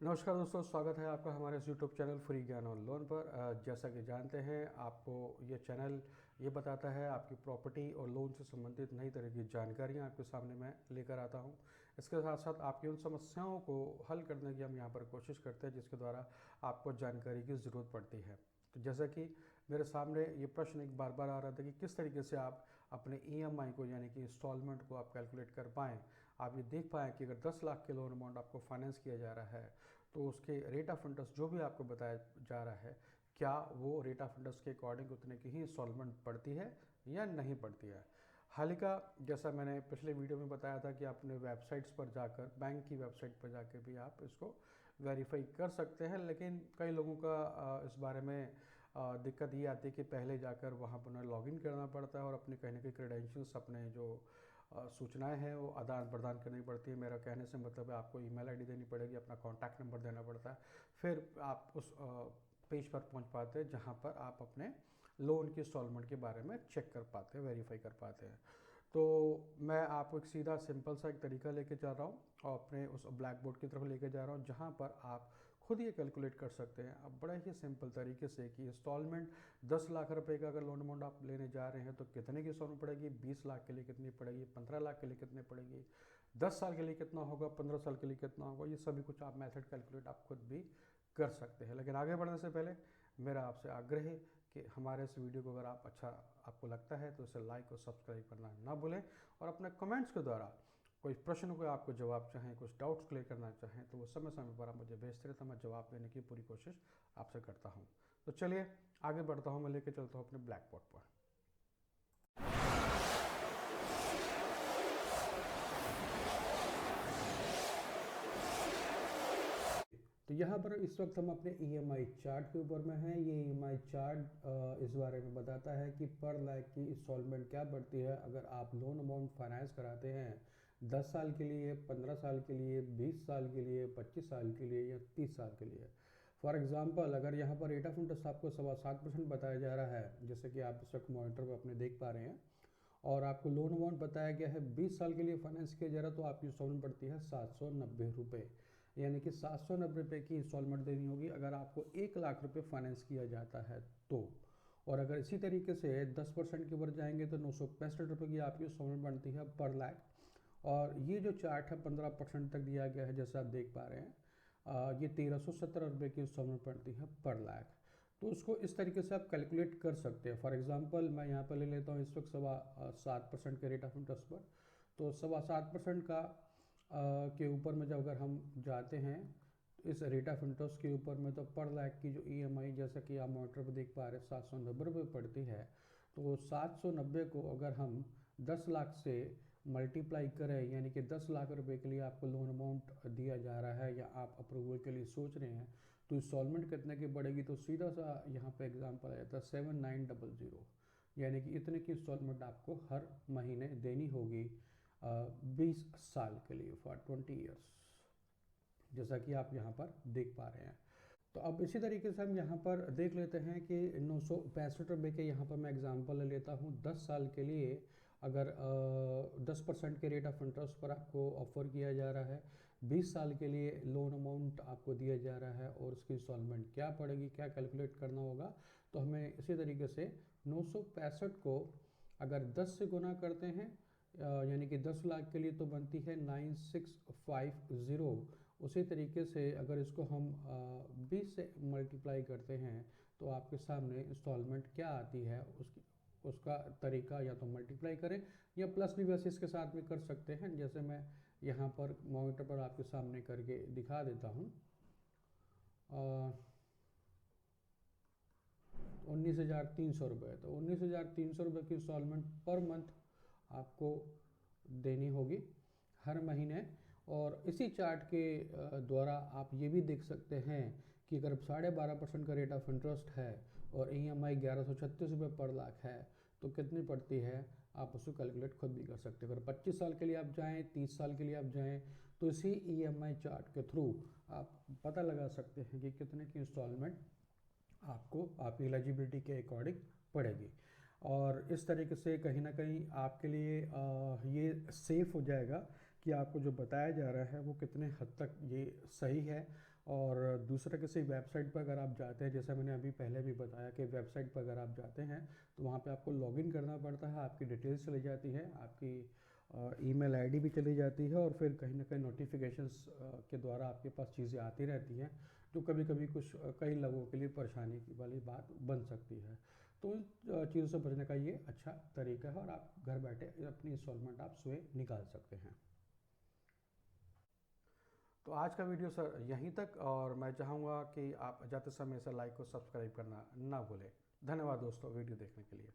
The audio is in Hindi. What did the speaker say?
नमस्कार दोस्तों, स्वागत है आपका हमारे इस यूट्यूब चैनल फ्री ज्ञान और लोन पर। जैसा कि जानते हैं, आपको ये चैनल ये बताता है आपकी प्रॉपर्टी और लोन से संबंधित नई तरह की जानकारियाँ आपके सामने मैं लेकर आता हूँ। इसके साथ साथ आपकी उन समस्याओं को हल करने की हम यहाँ पर कोशिश करते हैं जिसके द्वारा आपको जानकारी की ज़रूरत पड़ती है। तो जैसा कि मेरे सामने ये प्रश्न एक बार बार आ रहा था कि किस तरीके से आप अपने ईएमआई को यानी कि इंस्टॉलमेंट को आप कैलकुलेट कर पाएँ। आप ये देख पाएँ कि अगर 10 लाख के लोन अमाउंट आपको फाइनेंस किया जा रहा है तो उसके रेट ऑफ इंटरेस्ट जो भी आपको बताया जा रहा है, क्या वो रेट ऑफ इंटरेस्ट के अकॉर्डिंग उतने की ही इंस्टॉलमेंट पड़ती है या नहीं पड़ती है। हाल ही का, जैसा मैंने पिछले वीडियो में बताया था कि अपने वेबसाइट्स पर जाकर, बैंक की वेबसाइट पर जाकर भी आप इसको वेरीफाई कर सकते हैं, लेकिन कई लोगों का इस बारे में दिक्कत ये आती है कि पहले जाकर वहाँ पर उन्हें लॉगिन करना पड़ता है और अपने कहीं ना कहीं क्रेडेंशियल्स, अपने जो सूचनाएं हैं वो आदान प्रदान करनी पड़ती है। मेरा कहने से मतलब है आपको ईमेल आईडी देनी पड़ेगी, अपना कॉन्टैक्ट नंबर देना पड़ता है, फिर आप उस पेज पर पहुंच पाते हैं जहां पर आप अपने लोन की इंस्टॉलमेंट के बारे में चेक कर पाते हैं, वेरीफाई कर पाते हैं। तो मैं आपको एक सीधा सिंपल सा एक तरीका लेके जा रहा हूँ और अपने उस ब्लैक बोर्ड की तरफ लेके जा रहा हूँ जहाँ पर आप खुद ये कैलकुलेट कर सकते हैं अब बड़े ही सिंपल तरीके से कि इंस्टॉलमेंट 10 लाख रुपए का अगर लोन अमाउंट आप लेने जा रहे हैं तो कितने की इंस्टॉलमेंट पड़ेगी, 20 लाख के लिए कितनी पड़ेगी, 15 लाख के लिए कितनी पड़ेगी, 10 साल के लिए कितना होगा, 15 साल के लिए कितना होगा। ये सभी कुछ आप मेथड कैलकुलेट आप खुद भी कर सकते हैं। लेकिन आगे बढ़ने से पहले मेरा आपसे आग्रह है कि हमारे इस वीडियो को अगर आप अच्छा आपको लगता है तो इसे लाइक और सब्सक्राइब करना ना भूलें, और अपने कमेंट्स के द्वारा कोई प्रश्न को आपको जवाब चाहें, कुछ डाउट्स क्लियर करना चाहें तो वो समय समय पर आप मुझे भेजते रहते हैं, मैं जवाब देने की पूरी कोशिश आपसे करता हूं। तो चलिए आगे बढ़ता हूं, मैं लेके चलता हूं अपने ब्लैक बोर्ड पर। तो यहाँ पर इस वक्त हम अपने ईएमआई चार्ट के ऊपर में हैं। ये ईएमआई चार्ट इस बारे में बताता है कि पर लाख की इंस्टॉलमेंट क्या पड़ती है अगर आप लोन अमाउंट फाइनेंस कराते हैं 10 साल के लिए, 15 साल के लिए, 20 साल के लिए, 25 साल के लिए या 30 साल के लिए। फॉर एग्जाम्पल, अगर यहाँ पर रेट ऑफ इंटरेस्ट आपको 7.25% बताया जा रहा है, जैसे कि आप इस वक्त मॉनिटर पर अपने देख पा रहे हैं, और आपको लोन अमाउंट बताया गया है 20 साल के लिए फाइनेंस किया जा रहा है, तो आपकी इंस्टॉलमेंट पड़ती है 790 रुपये। यानी कि 790 रुपये की इंस्टॉलमेंट देनी होगी अगर आपको 1 लाख रुपये फाइनेंस किया जाता है तो। और अगर इसी तरीके से 10% के ऊपर जाएंगे तो 965 रुपये की आपकी इंस्टॉलमेंट बनती है पर लाख। और ये जो चार्ट है 15% तक दिया गया है, जैसा आप देख पा रहे हैं। ये 1317 रुपये की इंस्टॉलमेंट पड़ती है पर लाख। तो उसको इस तरीके से आप कैलकुलेट कर सकते हैं। फॉर एग्जांपल, मैं यहाँ पर ले लेता हूँ इस वक्त 7.25% के रेट ऑफ इंटरेस्ट पर। तो 7.25% का के ऊपर में जब अगर हम जाते हैं तो इस रेट ऑफ इंटरेस्ट के ऊपर में, तो पर लाख की जो ईएमआई, जैसा कि आप मॉनिटर पर देख पा रहे हैं, 790 रुपये पड़ती है। तो 790 को अगर हम 10 लाख से मल्टीप्लाई करें, यानी कि 10 लाख रुपए के लिए आपको लोन अमाउंट दिया जा रहा है या आप अप्रूवल के लिए सोच रहे हैं, तो इंस्टॉलमेंट कितने की पड़ेगी। तो सीधा सा यहाँ पे एग्जांपल आ जाता है 7900, यानी कि इतने की इंस्टॉलमेंट आपको हर महीने देनी होगी 20 साल के लिए, फॉर 20 ईयर्स, जैसा कि आप यहाँ पर देख पा रहे हैं। तो अब इसी तरीके से हम यहाँ पर देख लेते हैं कि 965 रुपये के यहाँ पर मैं एग्जांपल ले लेता हूँ 10 साल के लिए। अगर 10% के रेट ऑफ इंटरेस्ट पर आपको ऑफर किया जा रहा है, 20 साल के लिए लोन अमाउंट आपको दिया जा रहा है, और उसकी इंस्टॉलमेंट क्या पड़ेगी, क्या कैलकुलेट करना होगा। तो हमें इसी तरीके से 965 को अगर 10 से गुना करते हैं, यानी कि 10 लाख के लिए तो बनती है 9650। उसी तरीके से अगर इसको हम 20 से मल्टीप्लाई करते हैं तो आपके सामने इंस्टॉलमेंट क्या आती है उसका तरीका, या तो मल्टीप्लाई करें या प्लस भी वैसे इसके साथ में कर सकते हैं, जैसे मैं यहाँ पर मॉनिटर पर आपके सामने करके दिखा देता हूँ। 19,300 रुपये, तो 19,300 रुपये की इंस्टॉलमेंट पर मंथ आपको देनी होगी हर महीने। और इसी चार्ट के द्वारा आप ये भी देख सकते हैं कि अगर 12.5% का रेट ऑफ इंटरेस्ट है और ईएमआई 1136 रुपये पर लाख है तो कितनी पड़ती है, आप उसको कैलकुलेट खुद भी कर सकते हैं। अगर 25 साल के लिए आप जाएं, 30 साल के लिए आप जाएं, तो इसी ईएमआई चार्ट के थ्रू आप पता लगा सकते हैं कि कितने की इंस्टॉलमेंट आपको आपकी एलिजिबिलिटी के अकॉर्डिंग पड़ेगी। और इस तरीके से कहीं ना कहीं आपके लिए ये सेफ हो जाएगा कि आपको जो बताया जा रहा है वो कितने हद तक ये सही है और दूसरा किसी वेबसाइट पर अगर आप जाते हैं, जैसा मैंने अभी पहले भी बताया कि वेबसाइट पर अगर आप जाते हैं तो वहाँ पे आपको लॉगिन करना पड़ता है, आपकी डिटेल्स चली जाती है, आपकी ईमेल आईडी भी चली जाती है, और फिर कहीं ना कहीं नोटिफिकेशंस के द्वारा आपके पास चीज़ें आती रहती हैं, जो कभी कभी कई लोगों के लिए परेशानी वाली बात बन सकती है। तो इन चीज़ों से बचने का ये अच्छा तरीका है, और आप घर बैठे अपनी इंस्टॉलमेंट आप स्वयं निकाल सकते हैं। तो आज का वीडियो सर यहीं तक, और मैं चाहूँगा कि आप जाते समय इसे लाइक और सब्सक्राइब करना ना भूलें। धन्यवाद दोस्तों वीडियो देखने के लिए।